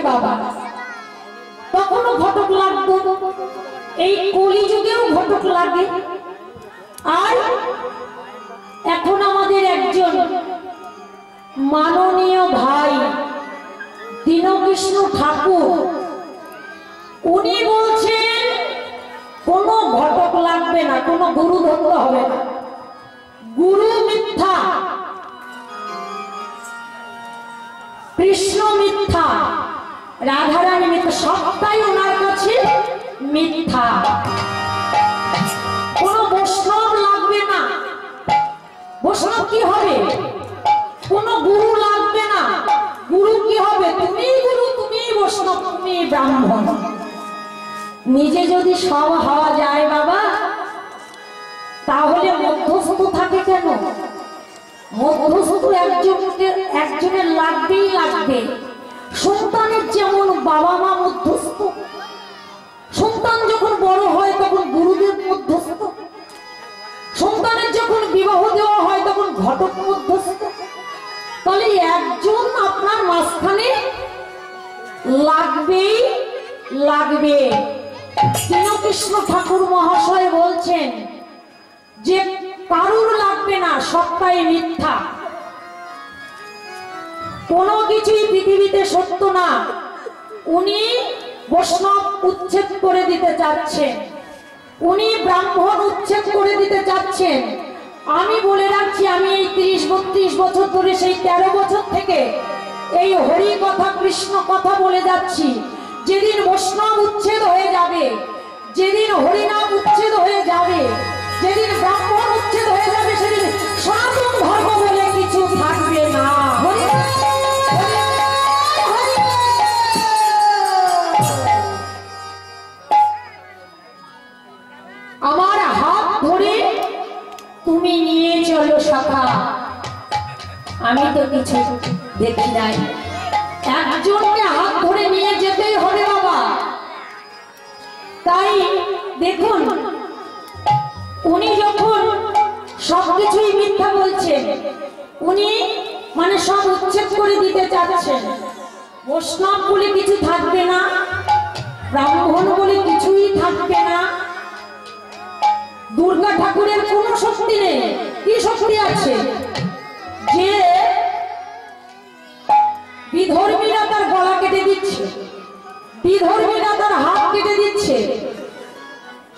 বাবা, তখনও ঘটক লাগতো, এই কলিযুগেও ঘটক লাগে। আর এখন আমাদের একজন মাননীয় ভাই দীনকৃষ্ণ ঠাকুর, উনি বলছেন কোনো ঘটক লাগবে না, কোনো গুরু ধরতে হবে না, গুরু মিথ্যা, কৃষ্ণ মিথ্যা, রাধারানী মিথ্যা, সবটাই ওনার কাছে মিথ্যা। কোনো বৈষ্ণব লাগবে না। বৈষ্ণব কি হবে? কোনো গুরু লাগবে না। গুরু কি হবে? তুমি গুরু, তুমি বৈষ্ণব, তুমি ব্রাহ্মণ। নিজে যদি সব হওয়া যায় বাবা, তাহলে মধ্যস্থ থাকে কেন? মধ্যস্থ একজনের লাগবেই লাগবে। সন্তানের যেমন বাবা মা মধ্যস্থ, সন্তান যখন বড় হয় তখন গুরুদেব মধ্যস্থ, সন্তানের যখন বিবাহ দেওয়া হয় তখন ঘটক মধ্যস্থ। তাহলে একজন আপনার মাঝখানে লাগবেই লাগবে। দীনকৃষ্ণ ঠাকুর মহাশয় বলছেন যে কারুর লাগবে না, সবটাই মিথ্যা, কোনো কিছুই পৃথিবীতে সত্য না। উনি বৈষ্ণব উচ্ছেদ করে দিতে চাচ্ছেন, উনি ব্রাহ্মণ উচ্ছেদ করে দিতে চাচ্ছেন। আমি বলে রাখছি, আমি এই 30-32 বছর ধরে, সেই 13 বছর থেকে এই হরি কথা কৃষ্ণ কথা বলে যাচ্ছি। যেদিন বৈষ্ণব উচ্ছেদ হয়ে যাবে, যেদিন হরিনাম উচ্ছেদ হয়ে যাবে, যেদিন ব্রাহ্মণ উচ্ছেদ হয়ে যাবে, সেদিন সনাতন ধর্ম বলে কিছু থাকবে না। আমার হাত ধরে তুমি নিয়ে চলো শাখা, আমি তো কিছু দেখি নাই, একজনকে হাত ধরে নিয়ে যেতেই হবে বাবা। তাই দেখুন, উনি যখন সবকিছুই মিথ্যা বলছেন, উনি মানে সব উচ্ছেদ করে দিতে চাচ্ছেন। বৈষ্ণব বলে কিছু থাকবে না, ব্রাহ্মণ বলে কিছুই থাকবে না। দুর্গা ঠাকুরের কোনো শক্তি নেই। কি শক্তি আছে? যে বিধর্মীরা তার গলা কেটে দিচ্ছে, বিধর্মীরা তার হাত কেটে দিচ্ছে,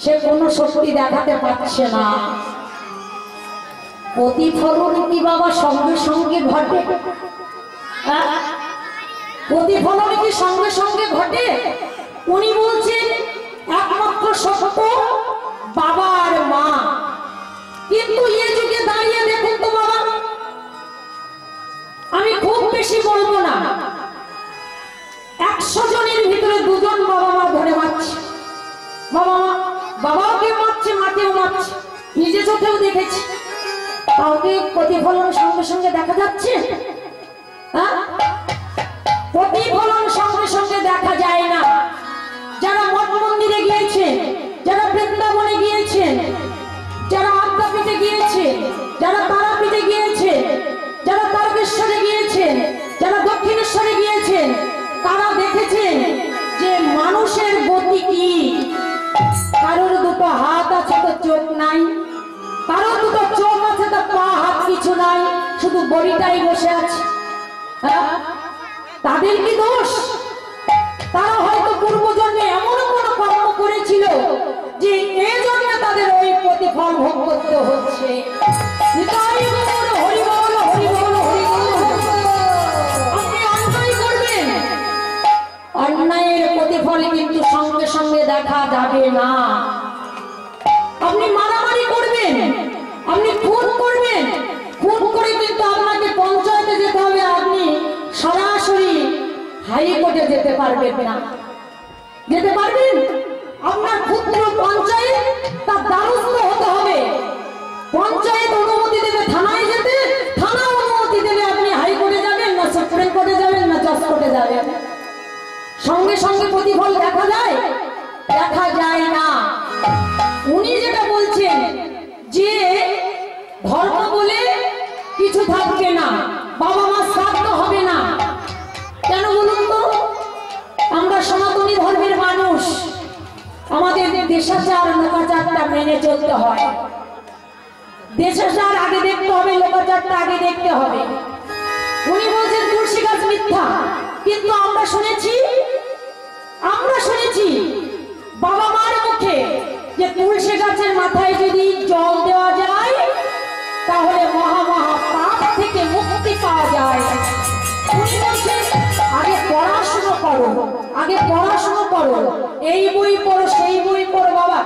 সে কোনো শক্তি দেখাতে পারছে না। প্রতিফলন কি বাবা সঙ্গে সঙ্গে ঘটে? প্রতিফলন কি সঙ্গে সঙ্গে ঘটে? উনি বলছেন একমাত্র সত্য বাবা আর মা। কিন্তু এই যুগে দাঁড়িয়ে দেখুন তো বাবা, আমি খুব বেশি বলবো না, 100 জনের ভিতরে 2 জন বাবা মা ধরে মারছে। বাবাকে মারছে, মাকেও মারছে, নিজে চোখেও দেখেছি। কাউকে প্রতিফলন সঙ্গে সঙ্গে দেখা যাচ্ছে? প্রতিফলন সঙ্গে সঙ্গে দেখা যায় না। যারা মঠ মন্দিরে গিয়েছেন, যারা বৃন্দাবনে গিয়েছেন, যারা আদ্যাপীঠে গিয়েছেন, যারা তারাপীঠে গিয়েছেন, যারা তারকেশ্বরে গিয়েছেন, যারা দক্ষিণেশ্বরে গিয়েছেন, তারা দেখেছেন যে মানুষের গতি কি। কারোর 2টো হাত আছে তো চোখ নাই, কারোর 2টো চোখ আছে তো পা হাত কিছু নাই, শুধু বডিটাই বসে আছে। তাদের কি দোষ? তারা হয়তো পূর্বজন্মে এমন কোনো কর্ম করেছিল যে এই জন্য তাদের ওই প্রতিফল ভোগ করতে হচ্ছে। আপনি অন্যায় করবেন, অন্যায়ের প্রতিফল কিন্তু সঙ্গে সঙ্গে দেখা যাবে না। আপনি মারামারি করবেন, আপনি খুন করবেন, খুন করে কিন্তু আপনাকে পঞ্চায়েতে যেতে হবে, আপনি সরাসরি হাইকোর্টে যেতে পারবেন না। যেতে পারবেন? আপনার ক্ষুদ্র পঞ্চায়েত তার দ্বারস্থ হতে হবে। পঞ্চায়েত অনুমতি দেবে থানায় যেতে, থানা অনুমতি দেবে আপনি হাইকোর্টে যাবেন, না সুপ্রিম কোর্টে যাবেন, না জজ কোর্টে যাবেন। সঙ্গে সঙ্গে প্রতিফল দেখা যায়? দেখা যায় না। উনি যেটা বলছেন যে ধর্ম বলে কিছু থাকবে না, বাবা মা শ্রাদ্ধ হবে না, কেন বলুন তো? দেশাচার লোকাচারটা মেনে চলতে হয়। দেশাচার আগে দেখতে হবে, লোকাচারটা আগে দেখতে হবে। উনি বলছেন তুলসী গাছ মিথ্যা, কিন্তু আমরা শুনেছি বাবা মার মুখে যে তুলসী গাছের মাথায় যদি জল দেওয়া যায় তাহলে মহা মহা পাপ থেকে মুক্তি পাওয়া যায়। উনি বলছেন আগে পড়াশুনো করো, এই বই পড়ো সেই বই পড়ো। বাবা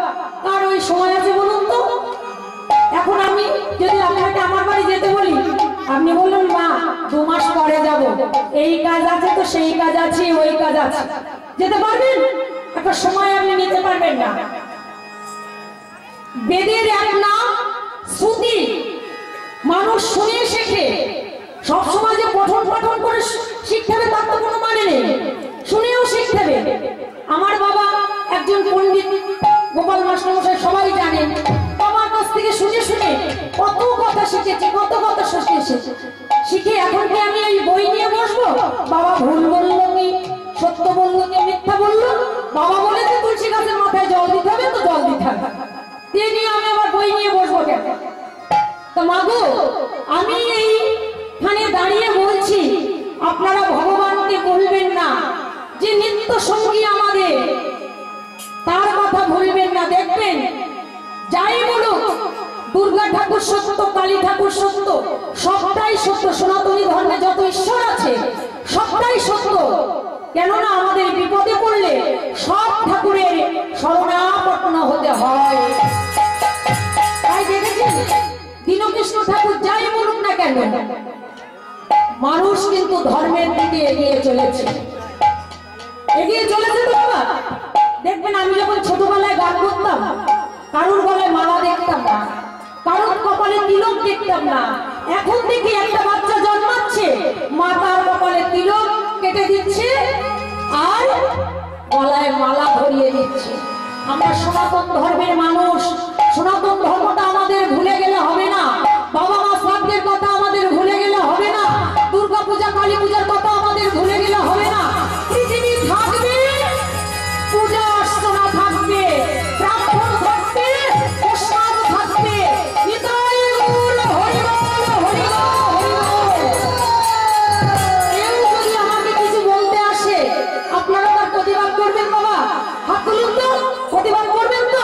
কার ওই সময় আছে বলুন তো? এখন আমি যদি আপনাকে আমার বাড়ি যেতে বলি, আপনি বললেন মা 2 মাস পরে যাব, এই কাজ আছে তো সেই কাজ আছে ওই কাজ আছে, যেতে পারবেন? একটা সময় আপনি নিতে পারবেন না। বেদের এক নাম শ্রুতি, মানুষ শুনে শেখে। সবসময় যে পঠন করে শিখতে হবে তার তো কোনো মানে নেই, শুনেও শিখতে হবে। আমার বাবা একজন পণ্ডিত, গোপাল মাস্টারমশাই সবাই জানেন। বাবার কাছ থেকে শুনে কত কথা শিখেছি, শিখে এখন কি আমি এই বই নিয়ে বসবো? বাবা ভুল বললো কি সত্য বললো কি মিথ্যা বললো? বাবা বলেছে তুলসী গাছের মাথায় জল দিতে হবে, তো জল দিতে হবে, দিয়ে নিয়ে আমি আবার বই নিয়ে বসবো কেন? তো মাগো, আমি এইখানে দাঁড়িয়ে বলছি আপনারা ভগবানকে বলবেন না যে নিত্য সঙ্গী আমাদের, তার কথা ভুলবেন না। দেখবেন যাই বলুক, দুর্গা ঠাকুর সত্য, কালী ঠাকুর সত্য, সবটাই সত্য। সনাতনী ধর্মে যত ঈশ্বর আছে সবটাই সত্য। কেননা আমাদের বিপদে পড়লে সব ঠাকুরের শরণাপন্ন হতে হয়। তাই দেখেছেন দীনকৃষ্ণ ঠাকুর যাই বলুন না কেন, মানুষ কিন্তু ধর্মের দিকে এগিয়ে চলেছে তো বাবা। দেখবেন আমি যখন ছোটবেলায় গান করতাম, কারুর গলায় মালা দেখতাম না, কারুর কপালে তিলক দেখতাম না। এখন দেখি একটা বাচ্চা জন্মাচ্ছে, মা তার কপালে তিলক কেটে দিচ্ছে আর গলায় মালা ধরিয়ে দিচ্ছে। আমরা সনাতন ধর্মের মানুষ, সনাতন ধর্মটা আমাদের ভুলে গেলে হবে না। বাবা মা শ্রাদ্ধের কথা আমাদের ভুলে গেলে হবে না। দুর্গা পূজা কালী পূজার কথা আমাদের ভুলে গেলে হবে না। পৃথিবী থাকবে, পূজা অর্চনা থাকবে, ব্রাহ্মণ থাকবে, প্রসাদ থাকবে। কেউ যদি আমাকে কিছু বলতে আসে, আপনারা তার প্রতিবাদ করবেন? বাবা হাত তুলুন তো, প্রতিবাদ করবেন তো?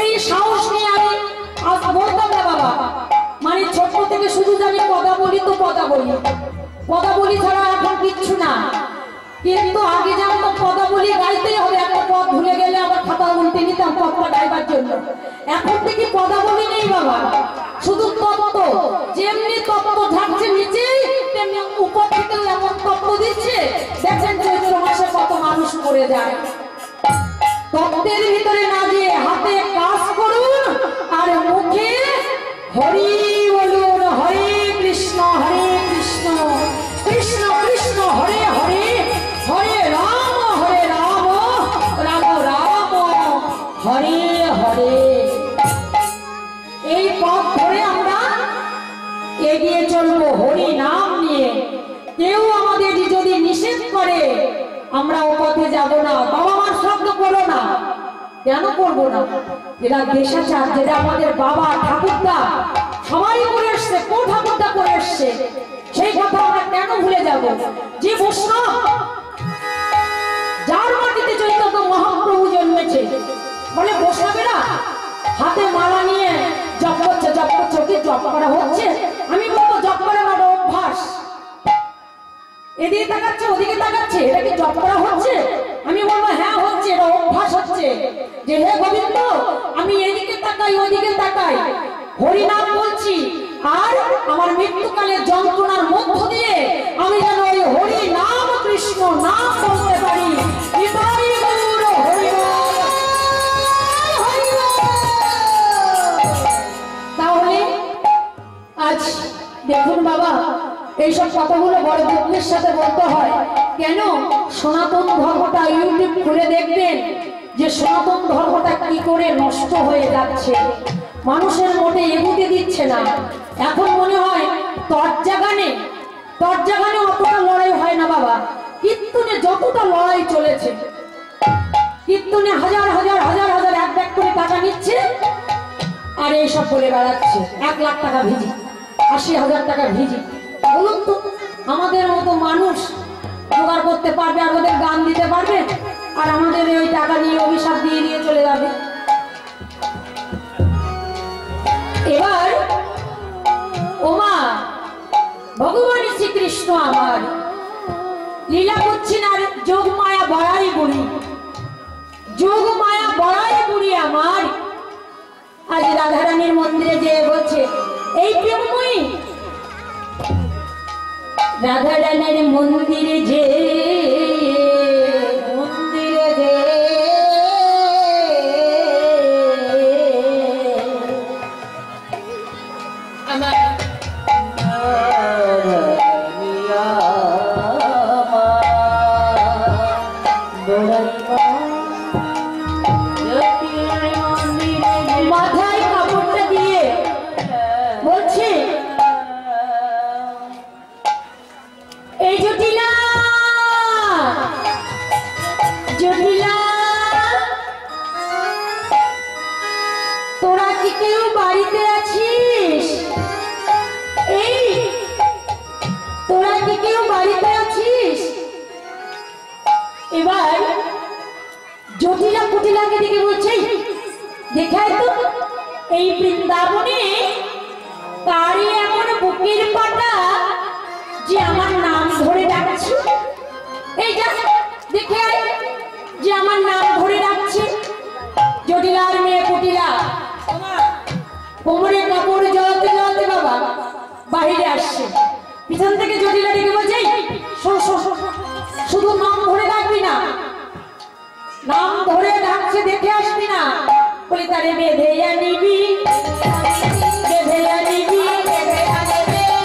এই সাহস নিয়ে আমি আজ বলতাম না বাবা। মানে ছোট থেকে শুধু জানি পদাবলী ছাড়া এখন কিচ্ছু না। কিন্তু আগে জানতাম পদাবলী গাইতেই হবে, একটা পদ ভুলে গেলে আবার খাতা উল্টে নিতাম পদটা গাইবার জন্য। এখন থেকে পদাবলী নেই বাবা, শুধু তত্ত্ব। যেমনি তত্ত্ব থাকছে নিচেই, তেমনি উপর থেকেও এমন তত্ত্ব দিচ্ছে। দেখেন চৈত্র মাসে কত মানুষ মরে যায়। তত্ত্বের ভিতরে না দিয়ে হাতে কাজ করুন আর মুখে হরি বলুন। হরে কৃষ্ণ কৃষ্ণ কৃষ্ণ হরে হরে, হরে রাম রাম রাম হরে হরে। এই পথ ধরে আমরা এগিয়ে চলবো হরি নাম নিয়ে। কেউ আমাদের যদি নিষেধ করে আমরা ও পথে যাব না। বাবা মার শব্দ করো না, কেন করবো না? যেটা দেশাচার, যেটা আমাদের বাবা ঠাকুরদা সবাই করে এসছে, কোন ঠাকুরদা করে এসছে, সেই কথা আমরা কেন ভুলে যাব? যে বৈষ্ণব, যার মাটিতে চৈতন্য মহাপ্রভু জন্মেছে, বলে বৈষ্ণবেরা হাতে মালা নিয়ে জপ করছে। কি জপ করা হচ্ছে? আমি বলবো জপ করা না, অভ্যাস। এদিকে তাকাচ্ছে ওদিকে তাকাচ্ছে, এটা কি জপ করা হচ্ছে? আমি বলবো হ্যাঁ হচ্ছে, এটা অভ্যাস হচ্ছে। যে হে গোবিন্দ, আমি এদিকে তাকাই ওদিকে তাকাই, হরিনাম বলছি, আর আমার মৃত্যুকালের যন্ত্রণার মধ্য দিয়ে আমি যেন ওই হরি নাম কৃষ্ণ নাম বলতে পারি। তাহলে আজ দেখুন বাবা, এইসব কথাগুলো বড় দুঃখের সাথে বলতে হয়। কেন? সনাতন ধর্মটা ইউটিউব খুলে দেখবেন যে সনাতন ধর্মটা কি করে নষ্ট হয়ে যাচ্ছে, মানুষের মোটে এগুতে দিচ্ছে না। এখন মনে হয় তরজা গানে অতটা লড়াই হয় না বাবা, কীর্তনে যতটা লড়াই চলেছে। কীর্তনে হাজার হাজার হাজার হাজার এক ব্যাগ করে টাকা নিচ্ছে, আর এইসব বলে বেড়াচ্ছে 1 লাখ টাকা ভিজি, 80,000 টাকা ভিজি। বলুন তো, আমাদের মতো মানুষ জোগাড় করতে পারবে, আর ওদের গান দিতে পারবে, আর আমাদের ওই টাকা নিয়ে অভিশাপ দিয়ে দিয়ে চলে যাবে। এবার ওমা ভগবান শ্রীকৃষ্ণ আমার লীলা করছেন, আর যোগ মায়া বড়াই বুড়ি, যোগ মায়া বড়াই বুড়ি আমার আজ রাধারানীর মন্দিরে যে বলছে এই প্রেমময়ী রাধারানীর মন্দিরে যে আমার মাথায় কাপড়টা দিয়ে বলছে এই জটিলা জটিলা, তোরা কি কেউ বাড়িতে আছিস? এই তোরা কি কেউ বাড়িতে আছিস? এবার জটিলা কুটিলাকে দেখে বলছে দেখায় তো এই বৃন্দাবনে কারি এমন বুকের পাটা যে আমার নাম ধরে ডাকছে, এই যা দেখে আয় যে আমার নাম ধরে ডাকছে। জটিলার মেয়ে কুটিলা কোমরে কাপড় জড়াতে জড়াতে বাবা বাহিরে আসছে, পিছন থেকে জটিলা ডেকে বলছে শুধু নাম ধরে ডাকবি না, নাম ধরে ডাকছে দেখে আসবি না, বলি তারে বেঁধে নিবি বেঁধে নিবি,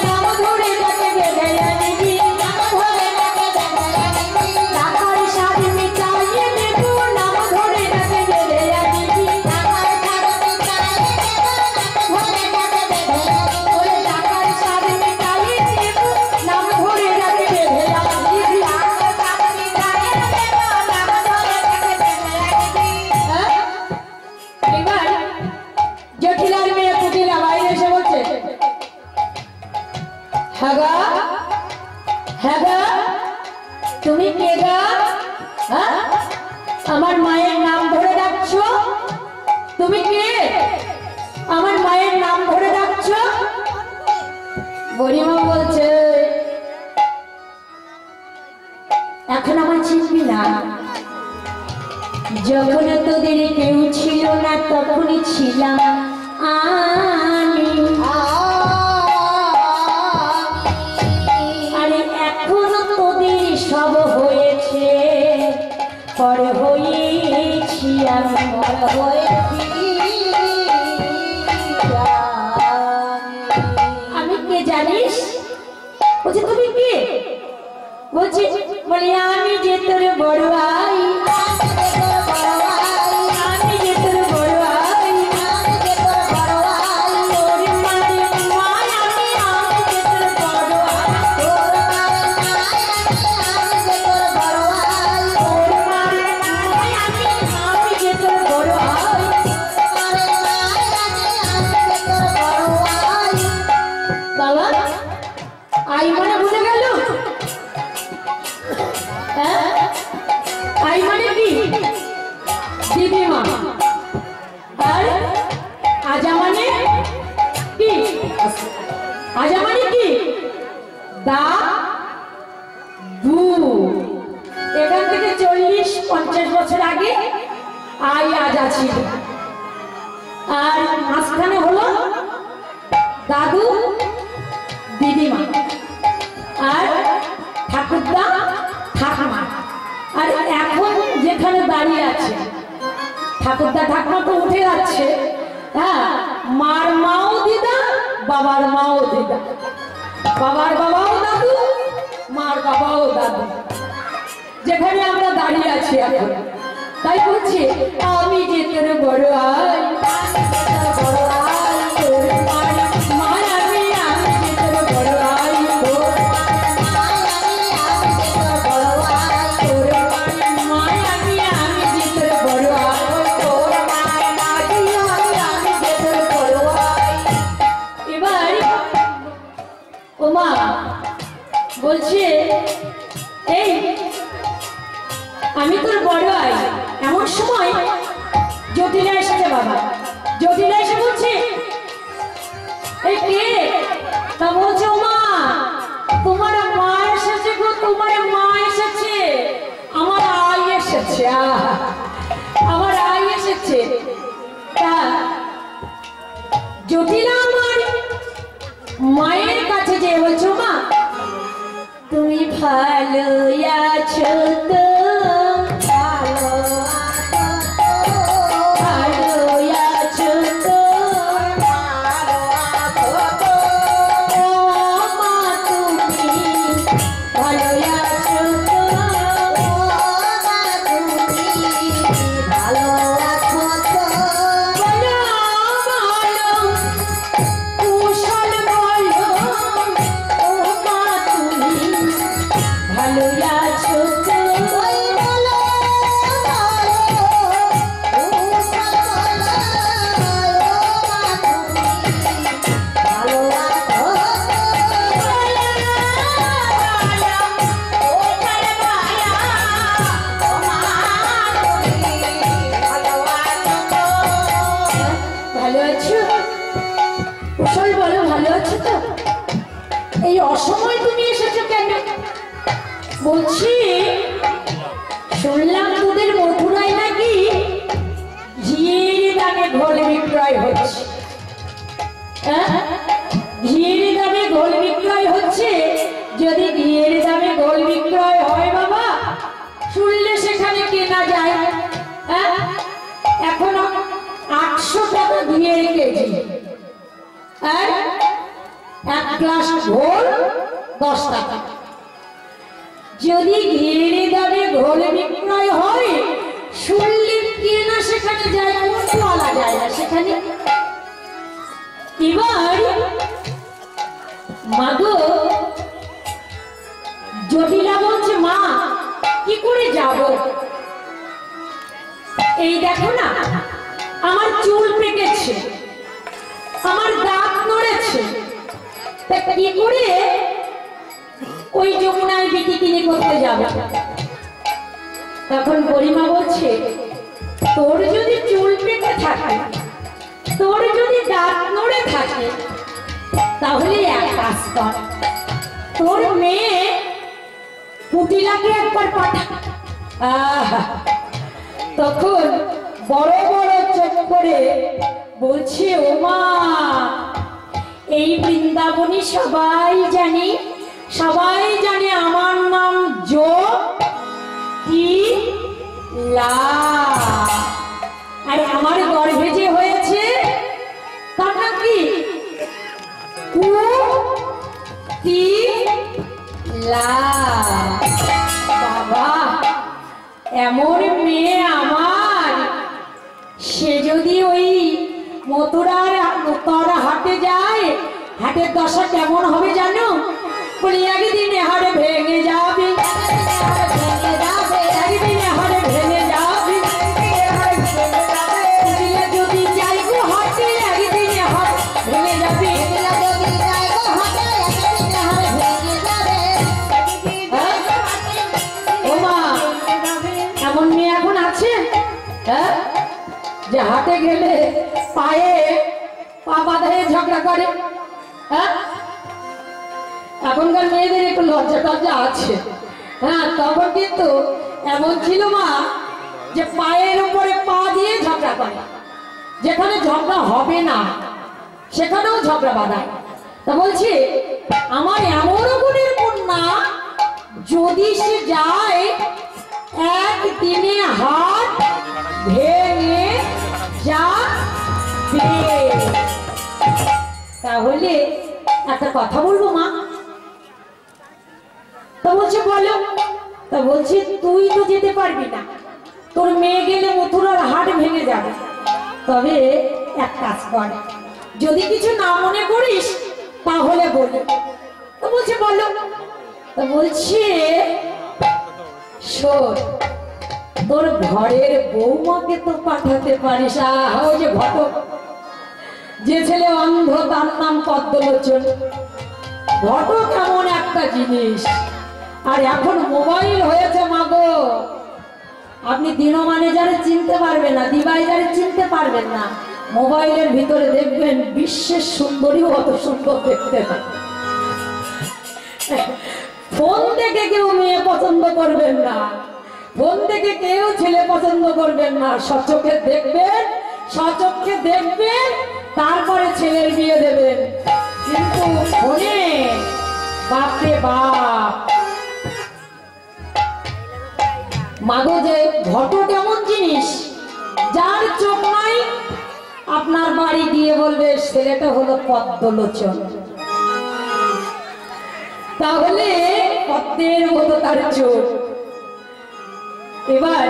নাম ধরে ডাকে বেঁধে নিবি, টাকার সাথে মিটাইয়ে দেব, নাম ধরে ডাকে বেঁধে নিবি, টাকার সাথে মিটাইয়ে দেব, নাম ধরে ডাকে বেঁধে নিবি। এবার জটিলার মেয়ে কুটিলা বাইরে এসে বলছে হ্যাঁ গা, হ্যাঁ গা, তুমি কে গা? হ্যাঁ, আমার মায়ের নাম ধরে ডাকছো? তুমি কে? আমার মায়ের নাম ধরে ডাকছো? বুড়িমা বলছে এখন আমার চিনবি না, যখন তোদের কেউ ছিল না তখনই ছিলাম আমি, আরে এখনো তোদের সব হয়েছে, পরে হয়েছি আমি, আমি কে জানিস? বলছে তুমি কে? বলছি বলি আমি যে তোর বড় ভাই, আমি যে তোর বড় ভাই, তোর মায়ের মায় আমি, আমি যে তোর বড় ভাই, তোর মায়ের মায় আমি, আমি যে তোর বড় ভাই। বাবা আই মানে ভুলে গেল? আই মানে কি? দিদিমা। আর আজা মানে কি? আজা মানে কি? দাদু। এখান থেকে 40-50 বছর আগে আই আজা ছিল, আর মাঝখানে হলো দাদু দিদিমা, আর ঠাকুরদা ঠাকুমা। আর এখন যেখানে দাঁড়িয়ে আছে ঠাকুরদা ঠাকুমা তো উঠে যাচ্ছে, হ্যাঁ, মার মাও দিদা, বাবার মাও দিদা, বাবার বাবাও দাদু, মার বাবাও দাদু, যেখানে আমরা দাঁড়িয়ে আছি এখন। তাই বলছি আমি যে তোর বড় ভাই, বড় ভাই, তোর মার আমি, আমি যে তোর বড় ভাই, তোর মায় আমি, আমি যে তোর বলছে এই আমি তোর বড় আই। এমন সময় জটিলা এসেছে বাবা। জটিলা এসে বলছে এই কে? তা বলছে ও মা, তোমার মা এসেছে গো, তোমার মা এসেছে, আমার আই এসেছে, আমার আই এসেছে। তা জটিলা আমার মায়ের কাছে যে বলছো মা তুমি ভালো আছো তো? অসময় তুমি এসেছো কেন? বলছি শুনলাম তোদের মথুরায় নাকি ঘিয়ের দামে ঘোল বিক্রয় হচ্ছে। ঘিয়ের দামে ঘোল বিক্রয় হচ্ছে। যদি ঘিয়ের দামে ঘোল বিক্রয় হয় বাবা, শুনলে সেখানে কেনা যায়। এখন 800 টাকা ঘিয়ের কেজি, আর 1 গ্লাস ঘোল 10 টাকা। যদি ঘিয়ের দামে ঘোল বিক্রয় হয়, শুনলে কেনা সেখানে যায়, বলা যায় না সেখানে। এবার মাগো জটিলা বলছে মা কি করে যাব? এই দেখো না আমার চুল পেকেছে, আমার দাঁত নড়েছে, কি করে ওই যমুনায় বিটি কিনে করতে যাবে? তখন গরিমা বলছে তোর যদি চুল পেকে থাকে, তোর যদি দাঁত নড়ে থাকে, তাহলে এক কাজ কর, তোর মেয়ে পুটিলাকে একবার পাঠা। তখন বড় বড় চোখ করে বলছে ও মা, এই বৃন্দাবনী সবাই জানে, সবাই জানে আমার নাম জটিলা, আর আমার গর্ভে যে হয়েছে তার নাম কি? পুটিলা। বাবা এমন মেয়ে আমার, সে যদি ওই মথুরার হাটে যায়, হাটের দশা কেমন হবে জানো? বলি একদিন হাড়ে ভেঙে যাবে, একদিন হাড়ে ভেঙে যাবে, যদি যাই গো হাটে একদিন হাড় ভেঙে যাবে। ও মা এমন মেয়ে এখন আছে যে হাটে গেলে পায়ে পা বাঁধায় ঝগড়া করে? এখনকার মেয়েদের একটু লজ্জা টজ্জা আছে। তখন কিন্তু এমন ছিল মা যে পায়ের উপরে পা দিয়ে ঝগড়া করে, যেখানে ঝগড়া হবে না সেখানেও ঝগড়া বাঁধায়। তা বলছি আমার এমন গুণের কন্যা, যদি সে যায় একদিনে হাত ভেঙে যাবে। তাহলে একটা কথা বলবো মা। তা বলছে বলো। তা বলছি তুই তো যেতে পারবি না, তোর মেয়ে গেলে মথুরার হাট ভেঙে যাবে। তবে এক কাজ কর, যদি কিছু না মনে করিস তাহলে বলি। তো বলছে বলো। তা বলছে শোন, তোর ঘরের বৌমাকে তো পাঠাতে পারিস। ওই যে ঘটক, যে ছেলে অন্ধ, তার নাম পদ্মলোচন। ফটো কেমন একটা জিনিস, আর এখন মোবাইল হয়েছে মাগো। আপনি দিনমানেজারে চিনতে পারবেন না, দিবাইজারে চিনতে পারবেন না, মোবাইলের ভিতরে দেখবেন বিশ্বের সুন্দরী অত সুন্দর দেখতে না। ফোন দেখে কেউ মেয়ে পছন্দ করবেন না, ফোন দেখে কেউ ছেলে পছন্দ করবেন না। সচক্ষে দেখবেন, সচক্ষে দেখবেন, তারপরে ছেলের বিয়ে দেবেন। কিন্তু ফোনে বাপরে বাপ। মাগো যে ঘটো কেমন জিনিস, যার চোখ নাই আপনার বাড়ি গিয়ে বলবে ছেলেটা হলো পদ্মলোচন। তাহলে পদ্মের মতো তার চোখ। এবার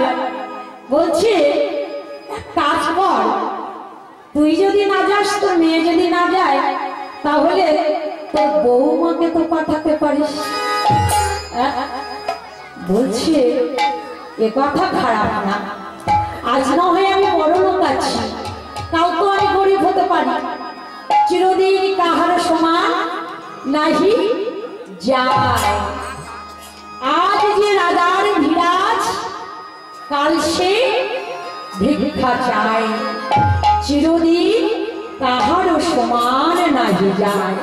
বলছে কাজ কর, তুই যদি না যাস, তোর মেয়ে যদি না যায়, তাহলে তোর বৌমাকে তো পাঠাতে পারিস। বলছে এ কথা খারাপ না, আজ না হয় আমি বড় লোক আছি, তাও তো আমি গরিব হতে পারি। চিরদিন কাহার সমান নাহি যায়। আজ যে রাজার বিরাজ, কাল সে ভিক্ষা চায়। চিরদিন কাহার সমান নাহি যায়।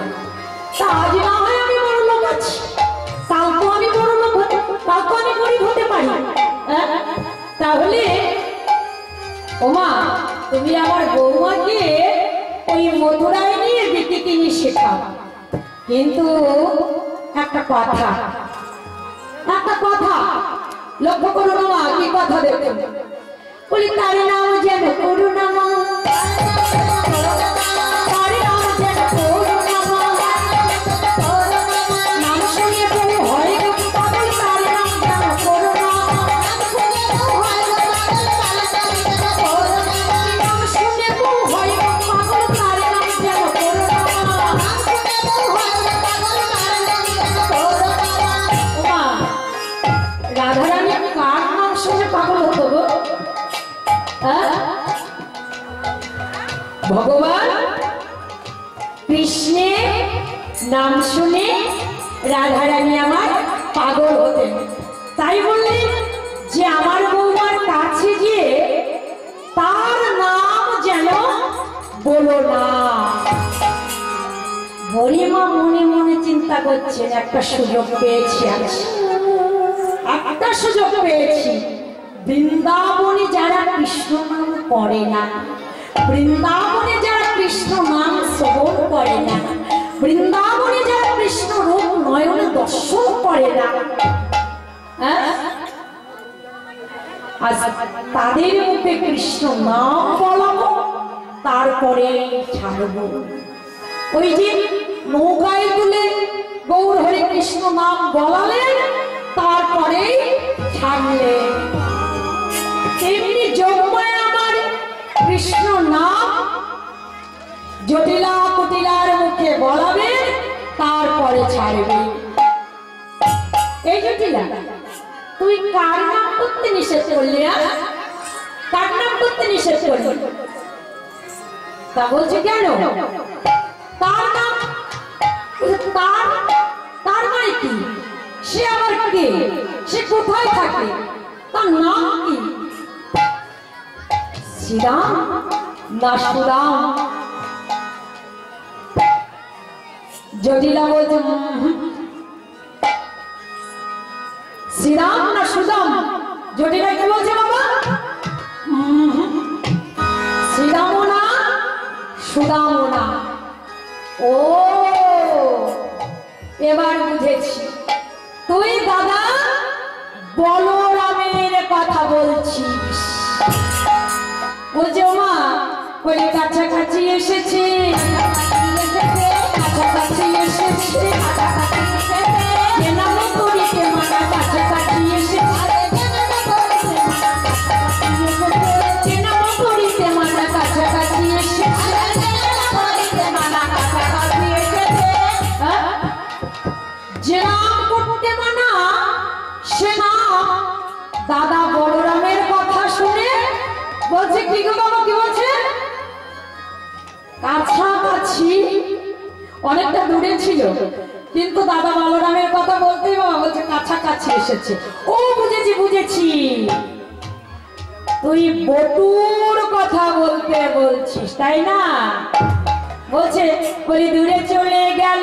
তা আজ না হয় আমি বড় লোক আছি, কাল তো আমি বড় লোক হতে, কাল তো আমি গরিব হতে পারি। তাহলে ওমা, তুমি আমার বৌমাকে ওই মথুরায় নিয়ে বিকিনি শেখাও। কিন্তু একটা কথা, একটা কথা লক্ষ্য করো না মা, কি কথা দেখো। বলি তার নাম যেন করুণামা, তার নাম যেন করুণামা। নাম শুনে বহু হয় গো পাগল, তার নাম যেন করুণা। নাম শুনে বহু হয় গো পাগল, তার নাম যেন করুণা। ওমা, রাধারানী কার নাম শুনে পাগল হতো গো? ভগবান কৃষ্ণের নাম শুনে রাধারানী আমার পাগল হতেন। তাই বললেন যে আমার বৌমার কাছে গিয়ে তার নাম যেন বলো না। হরিমা মনে মনে চিন্তা করছেন, একটা সুযোগ পেয়েছি, একটা সুযোগ পেয়েছি। বৃন্দাবনে যারা কৃষ্ণ নাম করে না, বৃন্দাবনে যারা কৃষ্ণ নাম শ্রবণ করে না, বৃন্দাবনে যারা কৃষ্ণ রূপ নয়নে দর্শন করে না, আজ তাদের মুখে কৃষ্ণ নাম বলাবো, তারপরে ছাড়বো। ওই যে নৌকায় তুলে গৌর হরে কৃষ্ণ নাম বলালেন, তারপরে ছাড়লেন। তেমনি যোগমায় আমার কৃষ্ণ নাম জটিলা কুটিলার মুখে বলাবে, তারপরে ছাড়বে। এই জটিলা, তুই কার নাম করতে নিষেধ করলি? কার নাম করতে নিষেধ করলি? তা বলছে কেন? তার নাম, তার তার মানে কি? সে আবার কে? সে কোথায় থাকে? তার নাম কি? শ্রীরাম না সুরাম? জটিলা বলছে শ্রীরাম না সুদাম? জটিলা কি বলছে বাবা? শ্রীরামও না, সুদামও না। ও, এবার বুঝেছি, তুই দাদা বলরামের কথা বলছিস। বলছে মা, বলি কাছাকাছি এসেছে, কাছাকাছি এসেছে, নাম করিতে মানা কাছাকাছি এসেছে, নাম করিতে মানা কাছাকাছি এসেছে। যে নাম করতে মানা, সে নাম দাদা বলরামের কথা শুনে বলছে কি গো বাবা, কি বলছে? কাছাকাছি অনেকটা দূরে ছিল, কিন্তু দাদা বলরামের কথা বলতেই বাবা বলছে কাছাকাছি এসেছে। ও বুঝেছি বুঝেছি, তুই বটুর কথা বলতে বলছিস তাই না? বলছে বলি দূরে চলে গেল